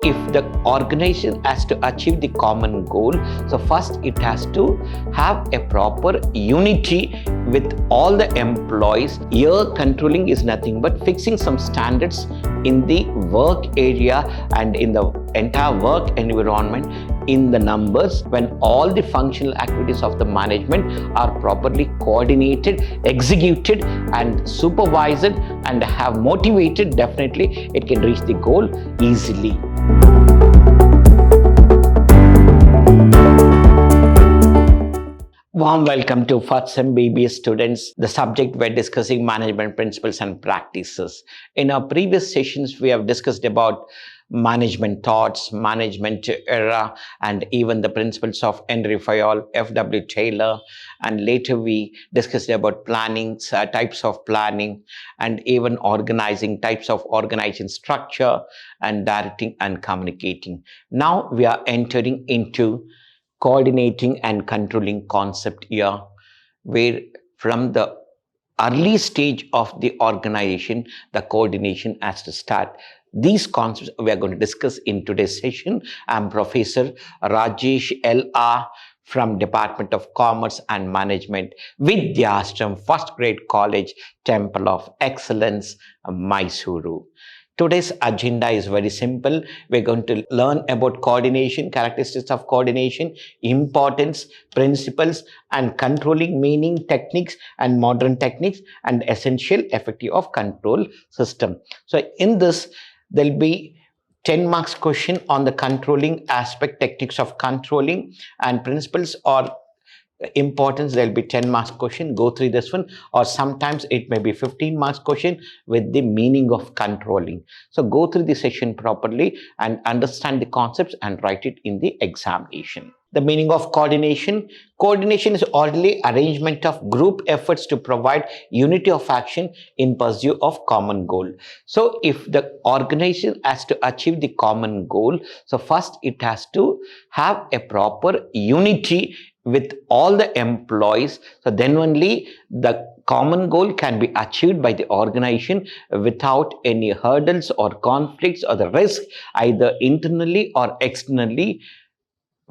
if the organization has to achieve the common goal, so first it has to have a proper unity with all the employees. Here controlling is nothing but fixing some standards in the work area and in the entire work environment, in the numbers, when all the functional activities of the management are properly coordinated, executed and supervised and have motivated, definitely it can reach the goal easily. Warm welcome to first sem B.Ba students. The subject we're discussing management principles and practices. In our previous sessions, we have discussed about management thoughts, management era, and even the principles of Henry Fayol, F.W. Taylor, and later we discussed about planning, types of planning, and even organizing, types of organizing structure, and directing and communicating. Now we are entering into coordinating and controlling concept here, where from the early stage of the organization, the coordination has to start. These concepts we are going to discuss in today's session. I am Professor Rajesh L.R. from Department of Commerce and Management, Vidhyaashram, First Grade College, Temple of Excellence, MYSURU. Today's agenda is very simple. We're going to learn about coordination, characteristics of coordination, importance, principles, and controlling meaning, techniques, and modern techniques, and essential effective of control system. So in this, there'll be 10 marks question on the controlling aspect, techniques of controlling, and principles or importance. There'll be 10 marks question. Go through this one, or sometimes it may be 15 marks question with the meaning of controlling. So go through the session properly and understand the concepts and write it in the examination. The meaning of coordination. Coordination is orderly arrangement of group efforts to provide unity of action in pursuit of common goal. So if the organization has to achieve the common goal, so first it has to have a proper unity with all the employees. So then only the common goal can be achieved by the organization without any hurdles or conflicts or the risk either internally or externally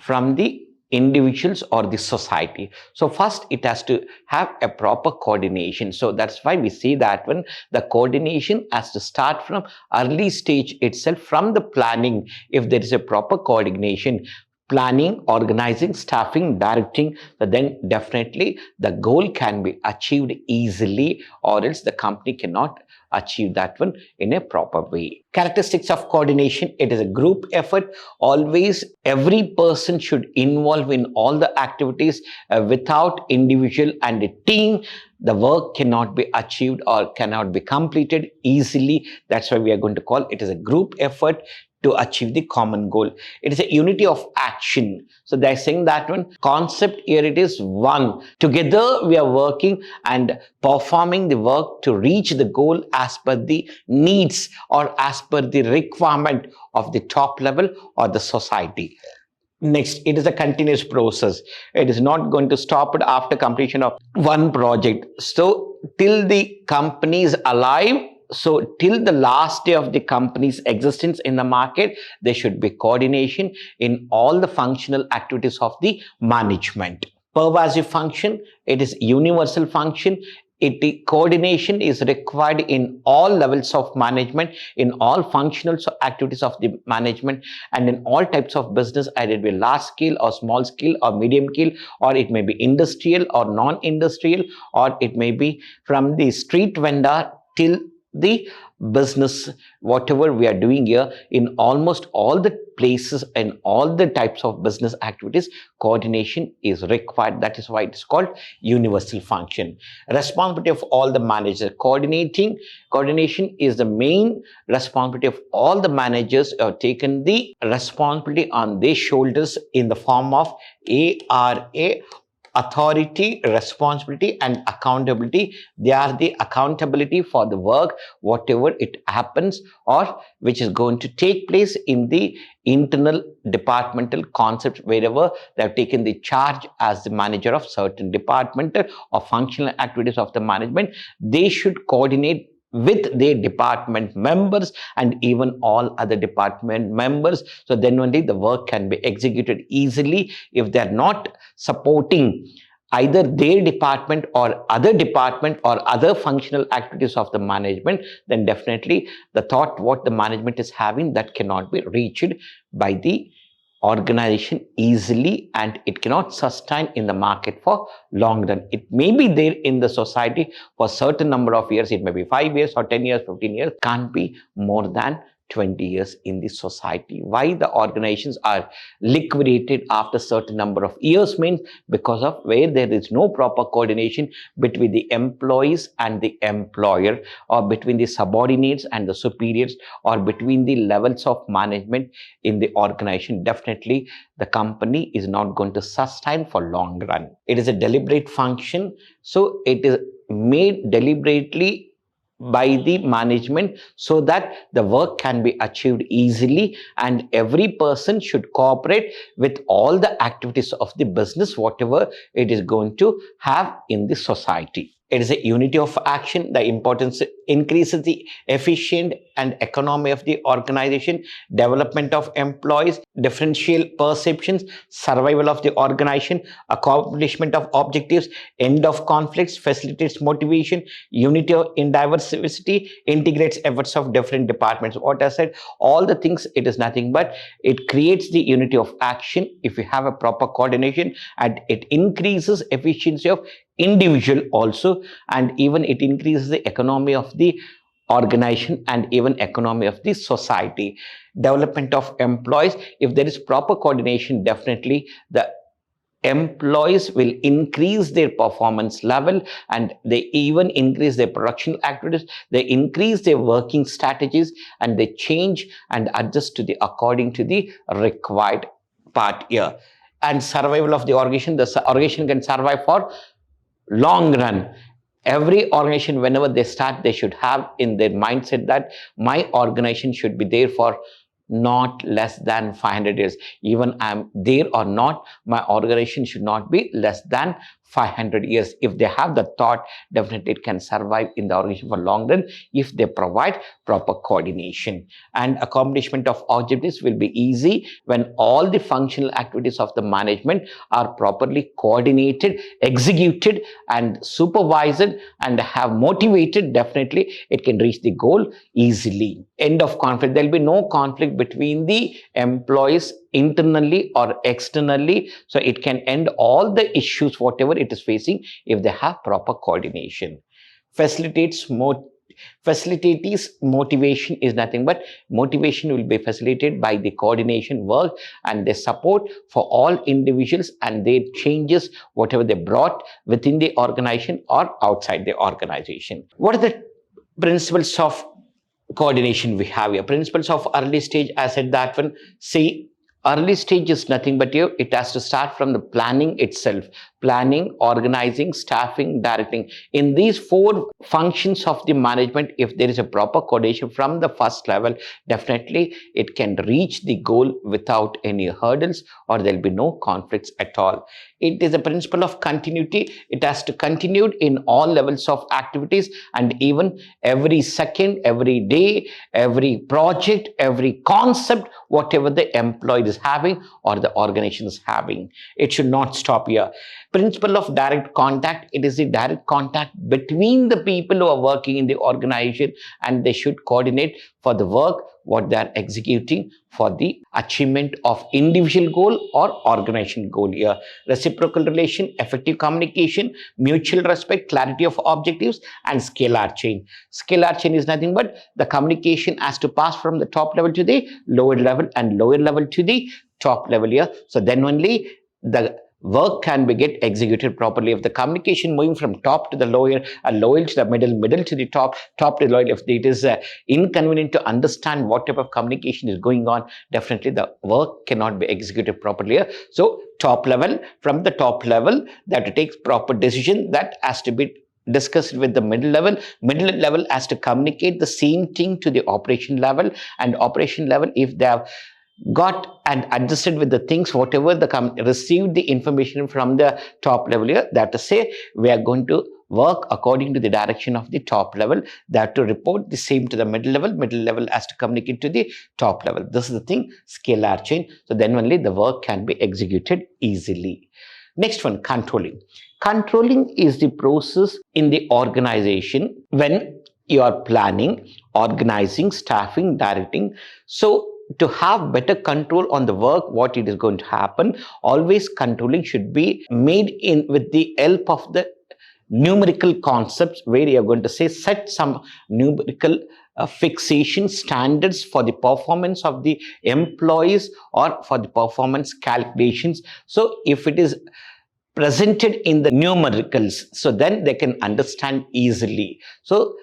from the individuals or the society. So first it has to have a proper coordination. So that's why we see that when the coordination has to start from early stage itself, from the planning. If there is a proper coordination, planning, organizing, staffing, directing, then definitely the goal can be achieved easily, or else the company cannot achieve that one in a proper way. Characteristics of coordination. It is a group effort. Always every person should involve in all the activities. Without individual and a team, the work cannot be achieved or cannot be completed easily. That's why we are going to call it as a group effort to achieve the common goal. It is a unity of action. So they're saying that one concept here, it is one. Together we are working and performing the work to reach the goal as per the needs or as per the requirement of the top level or the society. Next, it is a continuous process. It is not going to stop it after completion of one project. So till the company is alive, so till the last day of the company's existence in the market, there should be coordination in all the functional activities of the management. Pervasive function, it is universal function. Coordination is required in all levels of management, in all functional activities of the management, and in all types of business, either it be large scale or small scale or medium scale, or it may be industrial or non-industrial, or it may be from the street vendor till the business. Whatever we are doing here, in almost all the places and all the types of business activities, coordination is required. That is why it is called universal function. Responsibility of all the managers. Coordination is the main responsibility of all the managers who have taken the responsibility on their shoulders in the form of ARA, authority, responsibility, and accountability. They are the accountability for the work, whatever it happens or which is going to take place in the internal departmental concepts, wherever they have taken the charge as the manager of certain departmental or functional activities of the management. They should coordinate with their department members and even all other department members. So then only the work can be executed easily. If they're not supporting either their department or other functional activities of the management, then definitely the thought what the management is having, that cannot be reached by the organization easily, and it cannot sustain in the market for long run. It may be there in the society for a certain number of years. It may be 5 years or 10 years, 15 years, can't be more than 20 years in the society. Why the organizations are liquidated after certain number of years means because of where there is no proper coordination between the employees and the employer, or between the subordinates and the superiors, or between the levels of management in the organization. Definitely the company is not going to sustain for long run. It is a deliberate function, so it is made deliberately by the management so that the work can be achieved easily, and every person should cooperate with all the activities of the business whatever it is going to have in the society. It is a unity of action. The importance increases the efficient and economy of the organization, development of employees, differential perceptions, survival of the organization, accomplishment of objectives, end of conflicts, facilitates motivation, unity in diversity, integrates efforts of different departments. What I said, all the things, it is nothing but it creates the unity of action if you have a proper coordination, and it increases efficiency of individual also, and even it increases the economy of the organization and even economy of the society. Development of employees, if there is proper coordination, definitely the employees will increase their performance level, and they even increase their production activities, they increase their working strategies, and they change and adjust to the according to the required part here. And survival of the organization, the organization can survive for long run. Every organization, whenever they start, they should have in their mindset that my organization should be there for not less than 500 years. Even I'm there or not, my organization should not be less than 500 years. If they have the thought, definitely it can survive in the organization for long run if they provide proper coordination. And accomplishment of objectives will be easy when all the functional activities of the management are properly coordinated, executed, and supervised, and have motivated. Definitely it can reach the goal easily. End of conflict. There will be no conflict between the employees internally or externally, so it can end all the issues whatever it is facing if they have proper coordination. Facilitates motivation is nothing but motivation will be facilitated by the coordination work and the support for all individuals and their changes whatever they brought within the organization or outside the organization. What are the principles of coordination we have here? Principles of early stage, I said that one. See, early stage is nothing but it has to start from the planning itself. Planning, organizing, staffing, directing. In these four functions of the management, if there is a proper coordination from the first level, definitely it can reach the goal without any hurdles, or there will be no conflicts at all. It is a principle of continuity. It has to continue in all levels of activities, and even every second, every day, every project, every concept, whatever the employee is having or the organization is having. It should not stop here. Principle of direct contact. It is the direct contact between the people who are working in the organization, and they should coordinate for the work what they are executing for the achievement of individual goal or organization goal here. Reciprocal relation, effective communication, mutual respect, clarity of objectives, and scalar chain. Scalar chain is nothing but the communication has to pass from the top level to the lower level and lower level to the top level here. So then only the work can be get executed properly. If the communication moving from top to the lower, and lower to the middle, middle to the top, top to the lower, if it is inconvenient to understand what type of communication is going on, definitely the work cannot be executed properly. So top level, from the top level, they have to take proper decision that has to be discussed with the middle level. Middle level has to communicate the same thing to the operation level, and operation level, if they have got and adjusted with the things, whatever the received the information from the top level here, that to say we are going to work according to the direction of the top level. They have to report the same to the middle level has to communicate to the top level. This is the thing, scalar chain. So then only the work can be executed easily. Next one, controlling. Controlling is the process in the organization when you are planning, organizing, staffing, directing. So to have better control on the work, what it is going to happen, always controlling should be made in with the help of the numerical concepts, where you are going to say set some numerical fixation standards for the performance of the employees or for the performance calculations. So if it is presented in the numericals, so then they can understand easily. So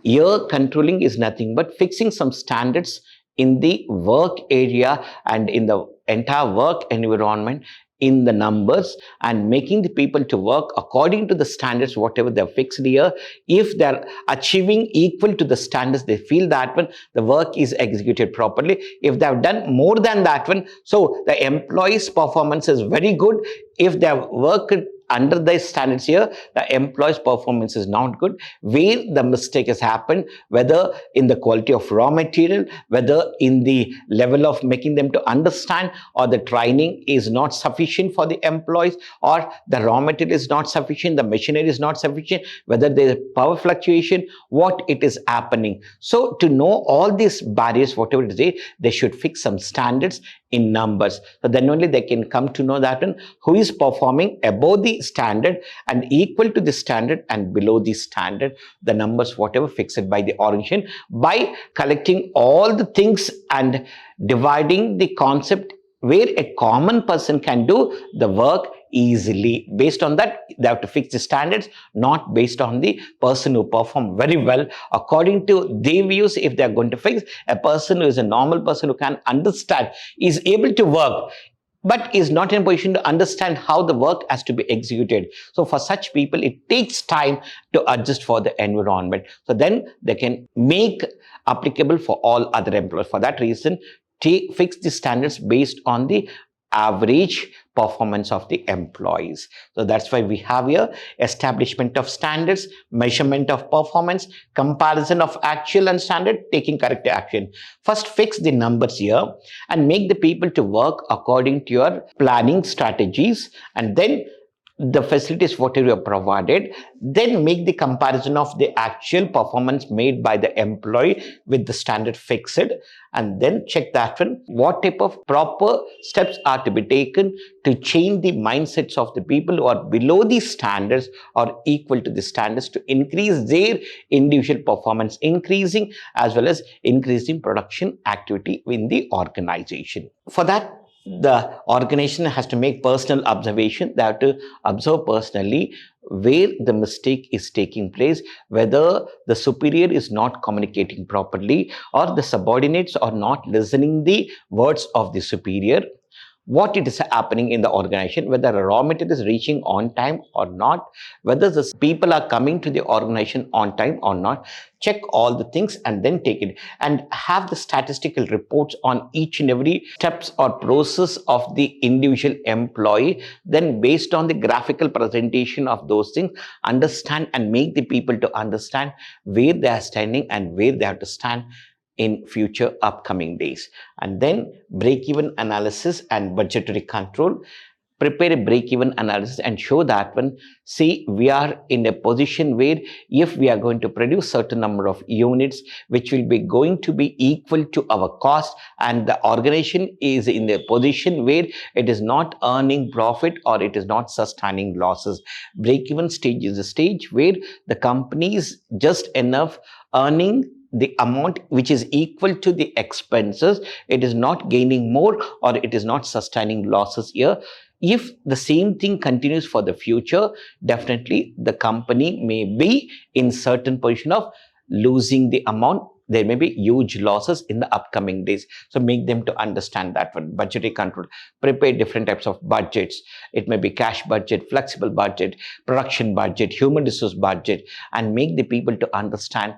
here controlling is nothing but fixing some standards in the work area and in the entire work environment, in the numbers, and making the people to work according to the standards whatever they're fixed here. If they're achieving equal to the standards, they feel that one, the work is executed properly. If they've done more than that one, so the employees' performance is very good. If they have worked under the standards here, the employees' performance is not good. Where the mistake has happened, whether in the quality of raw material, whether in the level of making them to understand, or the training is not sufficient for the employees, or the raw material is not sufficient, the machinery is not sufficient, whether there is power fluctuation, what it is happening. So to know all these barriers, whatever it is, they should fix some standards in numbers. So then only they can come to know that one, who is performing above the standard and equal to the standard and below the standard, the numbers whatever fixed by the organization, by collecting all the things and dividing the concept where a common person can do the work easily. Based on that, they have to fix the standards, not based on the person who perform very well according to their views. If they are going to fix a person who is a normal person who can understand, is able to work, but is not in a position to understand how the work has to be executed. So for such people, it takes time to adjust for the environment. So then they can make applicable for all other employees. For that reason, fix the standards based on the average performance of the employees. So that's why we have here establishment of standards, measurement of performance, comparison of actual and standard, taking corrective action. First, fix the numbers here and make the people to work according to your planning strategies, and then the facilities whatever you have provided, then make the comparison of the actual performance made by the employee with the standard fixed, and then check that one, what type of proper steps are to be taken to change the mindsets of the people who are below the standards or equal to the standards, to increase their individual performance, increasing as well as increasing production activity in the organization. For that, the organization has to make personal observation. They have to observe personally where the mistake is taking place, whether the superior is not communicating properly or the subordinates are not listening the words of the superior, what it is happening in the organization, whether a raw material is reaching on time or not, whether the people are coming to the organization on time or not. Check all the things and then take it, and have the statistical reports on each and every steps or process of the individual employee. Then based on the graphical presentation of those things, understand and make the people to understand where they are standing and where they have to stand in future upcoming days. And then break-even analysis and budgetary control. Prepare a break-even analysis and show that one, see, we are in a position where if we are going to produce certain number of units which will be going to be equal to our cost, and the organization is in a position where it is not earning profit or it is not sustaining losses. Break-even stage is a stage where the company is just enough earning the amount which is equal to the expenses. It is not gaining more or it is not sustaining losses here. If the same thing continues for the future, definitely the company may be in certain position of losing the amount. There may be huge losses in the upcoming days. So make them to understand that one. Budgetary control. Prepare different types of budgets. It may be cash budget, flexible budget, production budget, human resource budget, and make the people to understand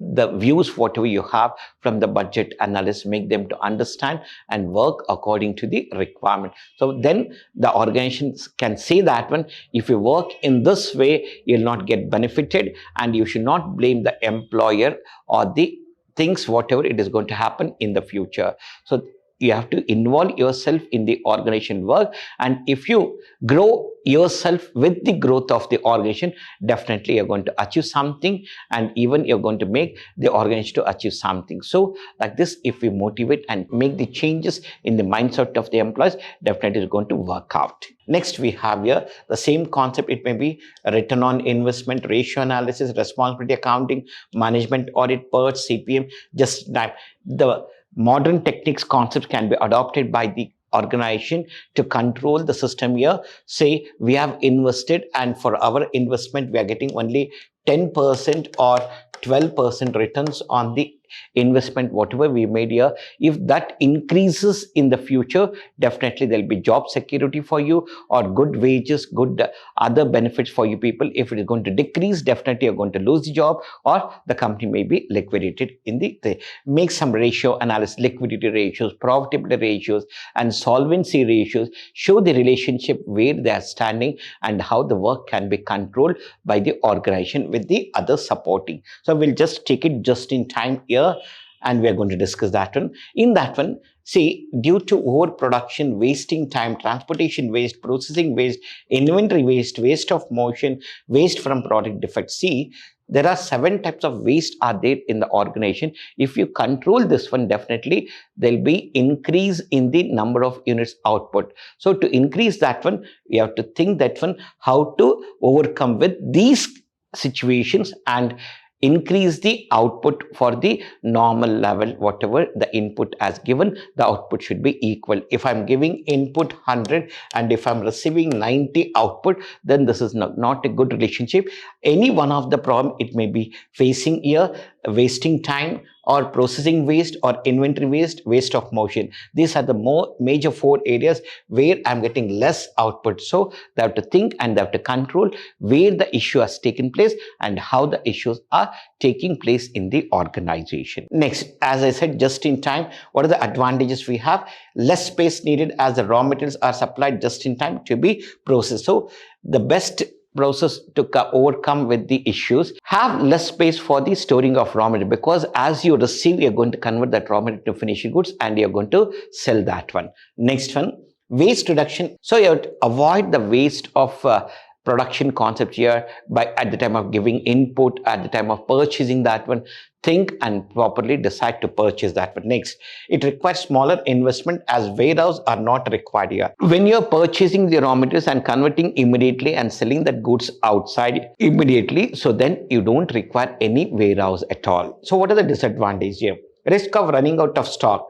the views whatever you have from the budget analyst, make them to understand and work according to the requirement. So then the organizations can say that one, if you work in this way, you'll not get benefited, and you should not blame the employer or the things whatever it is going to happen in the future. So you have to involve yourself in the organization work, and if you grow yourself with the growth of the organization, definitely you're going to achieve something, and even you're going to make the organization to achieve something. So like this, if we motivate and make the changes in the mindset of the employees, definitely it's going to work out. Next, we have here the same concept. It may be return on investment, ratio analysis, responsibility accounting, management audit, PERT, CPM. Just that the modern techniques concepts can be adopted by the organization to control the system here. Say we have invested, and for our investment we are getting only 10% or 12% returns on the investment whatever we made here. If that increases in the future, definitely there'll be job security for you, or good wages, good other benefits for you people. If it is going to decrease, definitely you're going to lose the job, or the company may be liquidated in the make some ratio analysis, liquidity ratios, profitability ratios, and solvency ratios, show the relationship where they are standing and how the work can be controlled by the organization with the other supporting. So we'll just take it just in time here, and we are going to discuss that one. In that one, see, due to overproduction, wasting time, transportation waste, processing waste, inventory waste, waste of motion, waste from product defects. See, there are 7 types of waste are there in the organization. If you control this one, definitely there'll be increase in the number of units output. So to increase that one, you have to think that one, how to overcome with these situations and increase the output for the normal level. Whatever the input has given, the output should be equal. If I'm giving input 100 and if I'm receiving 90 output, then this is not a good relationship. Any one of the problem it may be facing here, wasting time, or processing waste, or inventory waste, waste of motion. These are the major 4 areas where I'm getting less output. So they have to think and they have to control where the issue has taken place and how the issues are taking place in the organization. Next, as I said, just in time, what are the advantages we have? Less space needed as the raw materials are supplied just in time to be processed. So the best process to overcome with the issues, have less space for the storing of raw material, because as you receive, you're going to convert that raw material to finished goods and you're going to sell that one. Next one, waste reduction. So you have to avoid the waste of production concept here by at the time of giving input, at the time of purchasing that one, think and properly decide to purchase that one. Next, it requires smaller investment as warehouse are not required here. When you're purchasing the raw materials and converting immediately and selling that goods outside immediately, so then you don't require any warehouse at all. So what are the disadvantages here? Risk of running out of stock,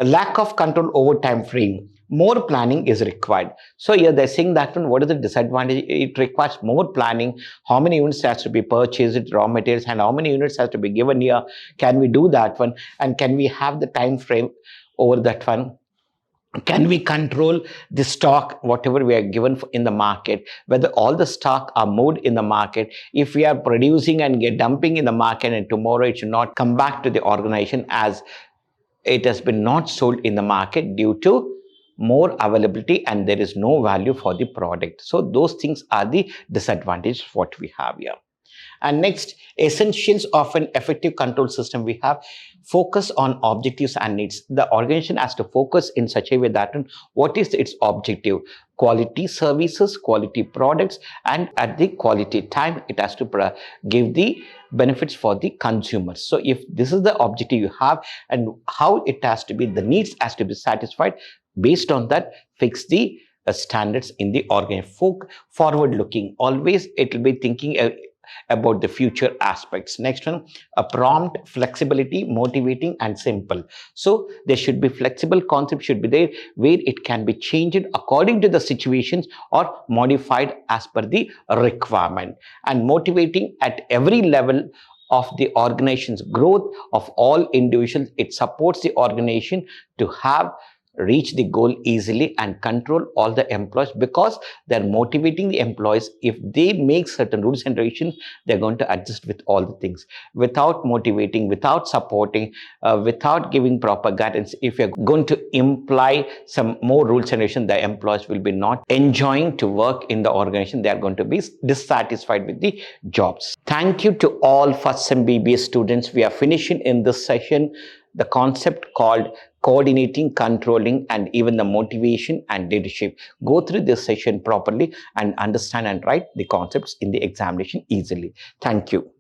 lack of control over time frame, more planning is required. So here they're saying that one, what is the disadvantage? It requires more planning. How many units has to be purchased, raw materials, and how many units has to be given here? Can we do that one? And can we have the time frame over that one? Can we control the stock, whatever we are given in the market, whether all the stock are moved in the market? If we are producing and dumping in the market, and tomorrow it should not come back to the organization as it has been not sold in the market due to more availability and there is no value for the product. So those things are the disadvantages what we have here. And next, essentials of an effective control system, we have focus on objectives and needs. The organization has to focus in such a way that what is its objective? Quality services, quality products, and at the quality time, it has to give the benefits for the consumers. So if this is the objective you have and how it has to be, the needs has to be satisfied. Based on that, fix the standards in the organization. Forward looking, always it will be thinking about the future aspects. Next one, a prompt, flexibility, motivating, and simple. So there should be flexible concept should be there where it can be changed according to the situations or modified as per the requirement, and motivating at every level of the organization's growth of all individuals. It supports the organization to have reach the goal easily and control all the employees, because they're motivating the employees. If they make certain rules and regulations, they're going to adjust with all the things. Without motivating, without supporting, without giving proper guidance, if you're going to imply some more rules and regulations, the employees will be not enjoying to work in the organization. They are going to be dissatisfied with the jobs. Thank you to all first sem BBA students. We are finishing in this session the concept called coordinating, controlling, and even the motivation and leadership. Go through this session properly and understand and write the concepts in the examination easily. Thank you.